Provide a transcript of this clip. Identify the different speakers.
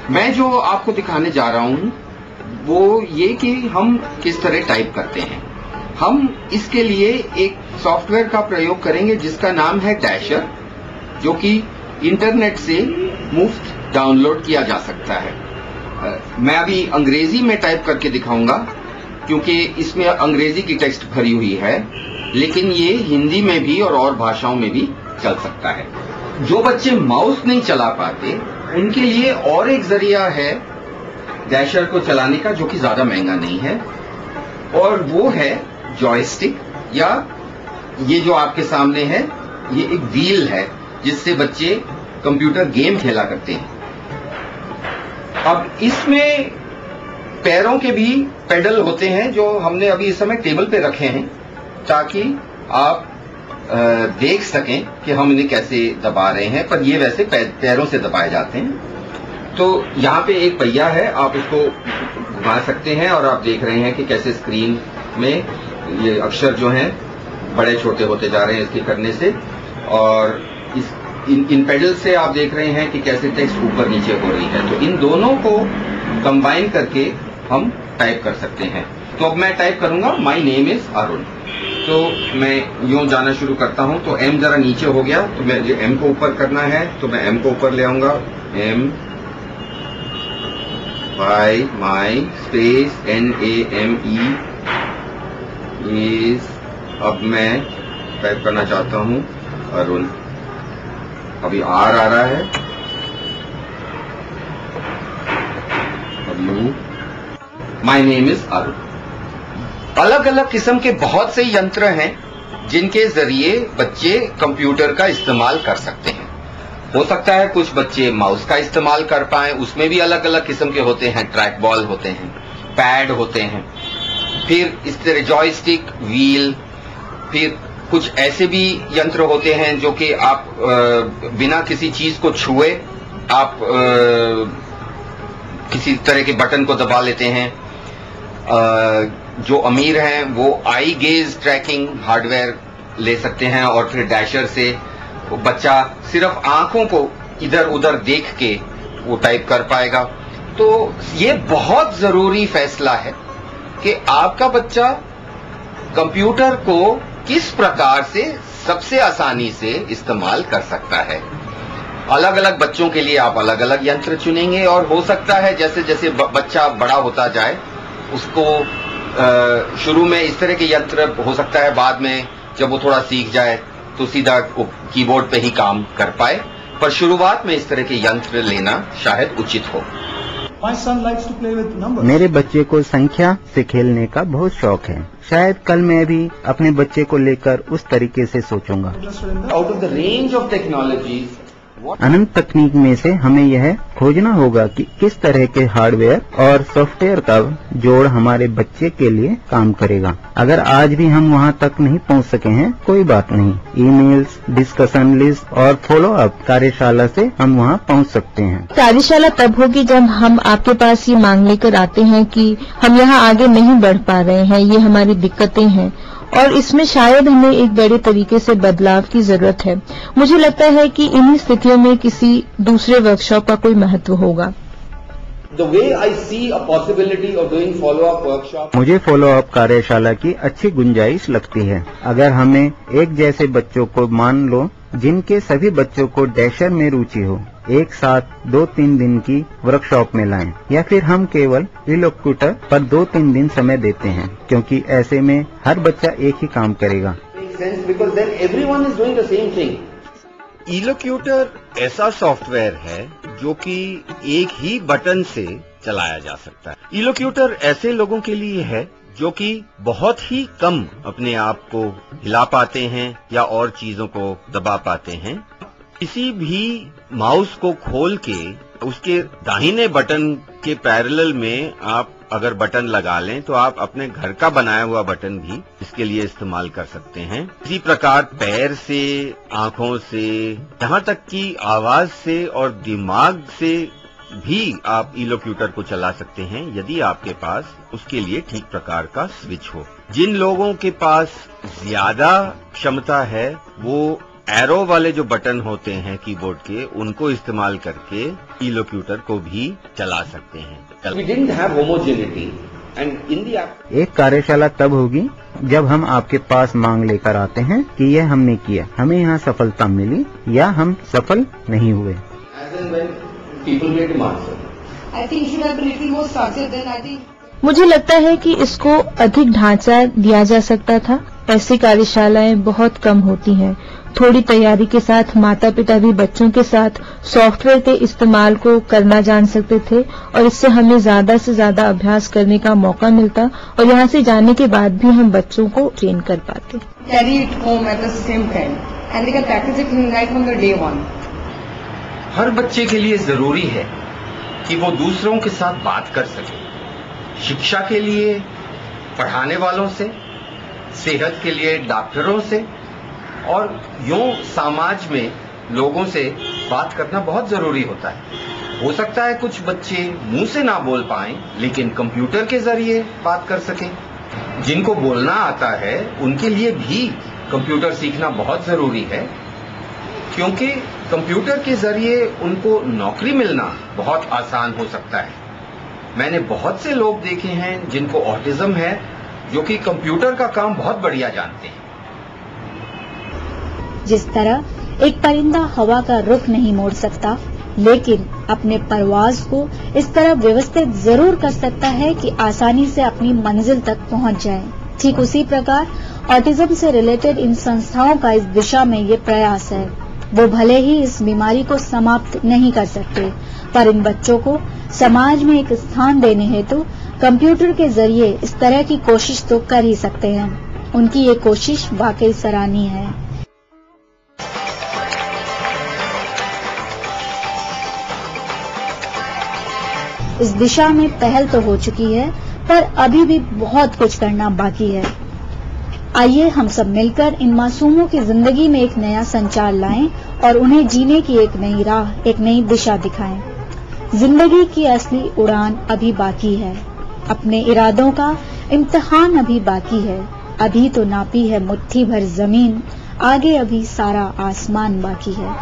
Speaker 1: मैं जो आपको दिखाने जा रहा हूं वो ये कि हम किस तरह टाइप करते हैं। हम इसके लिए एक सॉफ्टवेयर का प्रयोग करेंगे जिसका नाम है डैशर, जो कि इंटरनेट से मुफ्त डाउनलोड किया जा सकता है। मैं अभी अंग्रेजी में टाइप करके दिखाऊंगा क्योंकि इसमें अंग्रेजी की टेक्स्ट भरी हुई है, लेकिन ये हिंदी में भी और भाषाओं में भी चल सकता है। जो बच्चे माउस नहीं चला पाते उनके लिए और एक जरिया है डैशर को चलाने का, जो कि ज्यादा महंगा नहीं है, और वो है जॉयस्टिक, या ये जो आपके सामने है ये एक व्हील है जिससे बच्चे कंप्यूटर गेम खेला करते हैं। अब इसमें पैरों के भी पेडल होते हैं जो हमने अभी इस समय टेबल पे रखे हैं ताकि आप देख सकें कि हम इन्हें कैसे दबा रहे हैं, पर ये वैसे पैरों से दबाए जाते हैं। तो यहाँ पे एक पहिया है, आप इसको घुमा सकते हैं और आप देख रहे हैं कि कैसे स्क्रीन में ये अक्षर जो हैं बड़े छोटे होते जा रहे हैं इसके करने से, और इन पेडल से आप देख रहे हैं कि कैसे टेक्स्ट ऊपर नीचे हो रही है। तो इन दोनों को कंबाइन करके हम टाइप कर सकते हैं। तो अब मैं टाइप करूंगा माई नेम इज अरुण। तो मैं यूं जाना शुरू करता हूं, तो एम जरा नीचे हो गया, तो मैं एम को ऊपर करना है तो मैं एम को ऊपर ले आऊंगा। M by my space NAME is, अब मैं टाइप करना चाहता हूं अरुण। अभी आर आ रहा है, अब you, my name is Arun. अलग अलग किस्म के बहुत से यंत्र हैं जिनके जरिए बच्चे कंप्यूटर का इस्तेमाल कर सकते हैं। हो सकता है कुछ बच्चे माउस का इस्तेमाल कर पाएं, उसमें भी अलग अलग किस्म के होते हैं, ट्रैक बॉल होते हैं, पैड होते हैं, फिर इस तरह जॉयस्टिक, व्हील, फिर कुछ ऐसे भी यंत्र होते हैं जो कि आप बिना किसी चीज को छुए आप किसी तरह के बटन को दबा लेते हैं। जो अमीर हैं वो आई गेज ट्रैकिंग हार्डवेयर ले सकते हैं और फिर डैशर से वो बच्चा सिर्फ आंखों को इधर उधर देख के वो टाइप कर पाएगा। तो ये बहुत जरूरी फैसला है कि आपका बच्चा कंप्यूटर को किस प्रकार से सबसे आसानी से इस्तेमाल कर सकता है। अलग अलग बच्चों के लिए आप अलग अलग यंत्र चुनेंगे, और हो सकता है जैसे जैसे बच्चा बड़ा होता जाए उसको शुरू में इस तरह के यंत्र हो सकता है, बाद में जब वो थोड़ा सीख जाए तो सीधा कीबोर्ड पे ही काम कर पाए, पर शुरुआत में इस तरह के यंत्र लेना शायद उचित हो।
Speaker 2: मेरे बच्चे को संख्या से खेलने का बहुत शौक है। शायद कल मैं भी अपने बच्चे को लेकर उस तरीके से सोचूंगा।
Speaker 1: Out of the range of technologies,
Speaker 2: अनंत तकनीक में से हमें यह खोजना होगा कि किस तरह के हार्डवेयर और सॉफ्टवेयर का जोड़ हमारे बच्चे के लिए काम करेगा। अगर आज भी हम वहां तक नहीं पहुंच सके हैं, कोई बात नहीं, ईमेल्स, डिस्कशन लिस्ट और फॉलो अप कार्यशाला से हम वहां पहुंच सकते हैं।
Speaker 3: कार्यशाला तब होगी जब हम आपके पास ये मांग लेकर आते हैं कि हम यहाँ आगे नहीं बढ़ पा रहे हैं, ये हमारी दिक्कतें हैं और इसमें शायद हमें एक बड़े तरीके से बदलाव की जरूरत है। मुझे लगता है कि इन्हीं स्थितियों में किसी दूसरे वर्कशॉप का कोई महत्व होगा।
Speaker 2: मुझे फॉलो अप कार्यशाला की अच्छी गुंजाइश लगती है। अगर हमें एक जैसे बच्चों को, मान लो जिनके सभी बच्चों को डैशर में रुचि हो, एक साथ 2-3 दिन की वर्कशॉप में लाएं, या फिर हम केवल इलोक्यूटर पर 2-3 दिन समय देते हैं, क्योंकि ऐसे में हर बच्चा एक ही काम करेगा।
Speaker 4: इलोक्यूटर ऐसा सॉफ्टवेयर है जो कि एक ही बटन से चलाया जा सकता है। इलोक्यूटर ऐसे लोगों के लिए है जो कि बहुत ही कम अपने आप को हिला पाते हैं या और चीजों को दबा पाते हैं। किसी भी माउस को खोल के उसके दाहिने बटन के पैरेलल में आप अगर बटन लगा लें तो आप अपने घर का बनाया हुआ बटन भी इसके लिए इस्तेमाल कर सकते हैं। इसी प्रकार पैर से, आंखों से, यहाँ तक कि आवाज से और दिमाग से भी आप इलोक्यूटर को चला सकते हैं, यदि आपके पास उसके लिए ठीक प्रकार का स्विच हो। जिन लोगों के पास ज्यादा क्षमता है वो एरो वाले जो बटन होते हैं कीबोर्ड के, उनको इस्तेमाल करके इलोक्यूटर को भी चला सकते हैं।
Speaker 1: We didn't have homogeneity and in the app
Speaker 2: एक कार्यशाला तब होगी जब हम आपके पास मांग लेकर आते हैं कि यह हमने किया, हमें यहाँ सफलता मिली या हम सफल नहीं हुए।
Speaker 1: as and when people made demands.
Speaker 5: I think you should have been little more structured then. I think
Speaker 3: मुझे लगता है कि इसको अधिक ढांचा दिया जा सकता था। ऐसी कार्यशालाएं बहुत कम होती हैं। थोड़ी तैयारी के साथ माता पिता भी बच्चों के साथ सॉफ्टवेयर के इस्तेमाल को करना जान सकते थे और इससे हमें ज्यादा से ज्यादा अभ्यास करने का मौका मिलता और यहाँ से जाने के बाद भी हम बच्चों को ट्रेन कर पाते।
Speaker 5: carry it home at the same time and they can practice it right from the day one.
Speaker 1: हर बच्चे के लिए जरूरी है कि वो दूसरों के साथ बात कर सके। शिक्षा के लिए पढ़ाने वालों से, सेहत के लिए डॉक्टरों से और यूं समाज में लोगों से बात करना बहुत जरूरी होता है। हो सकता है कुछ बच्चे मुंह से ना बोल पाएं, लेकिन कंप्यूटर के जरिए बात कर सकें। जिनको बोलना आता है उनके लिए भी कंप्यूटर सीखना बहुत जरूरी है, क्योंकि कंप्यूटर के जरिए उनको नौकरी मिलना बहुत आसान हो सकता है। मैंने बहुत से लोग देखे हैं जिनको ऑटिज्म है, जो कि कंप्यूटर का काम बहुत बढ़िया जानते हैं।
Speaker 6: जिस तरह एक परिंदा हवा का रुख नहीं मोड़ सकता, लेकिन अपने परवाज को इस तरह व्यवस्थित जरूर कर सकता है कि आसानी से अपनी मंजिल तक पहुंच जाए, ठीक उसी प्रकार ऑटिज्म से रिलेटेड इन संस्थाओं का इस दिशा में ये प्रयास है। वो भले ही इस बीमारी को समाप्त नहीं कर सकते, पर इन बच्चों को समाज में एक स्थान देने हेतु कंप्यूटर के जरिए इस तरह की कोशिश तो कर ही सकते हैं। उनकी ये कोशिश वाकई सराहनीय है। इस दिशा में पहल तो हो चुकी है, पर अभी भी बहुत कुछ करना बाकी है। आइए हम सब मिलकर इन मासूमों की जिंदगी में एक नया संचार लाएं और उन्हें जीने की एक नई राह, एक नई दिशा दिखाएं। जिंदगी की असली उड़ान अभी बाकी है, अपने इरादों का इम्तिहान अभी बाकी है। अभी तो नापी है मुट्ठी भर जमीन, आगे अभी सारा आसमान बाकी है।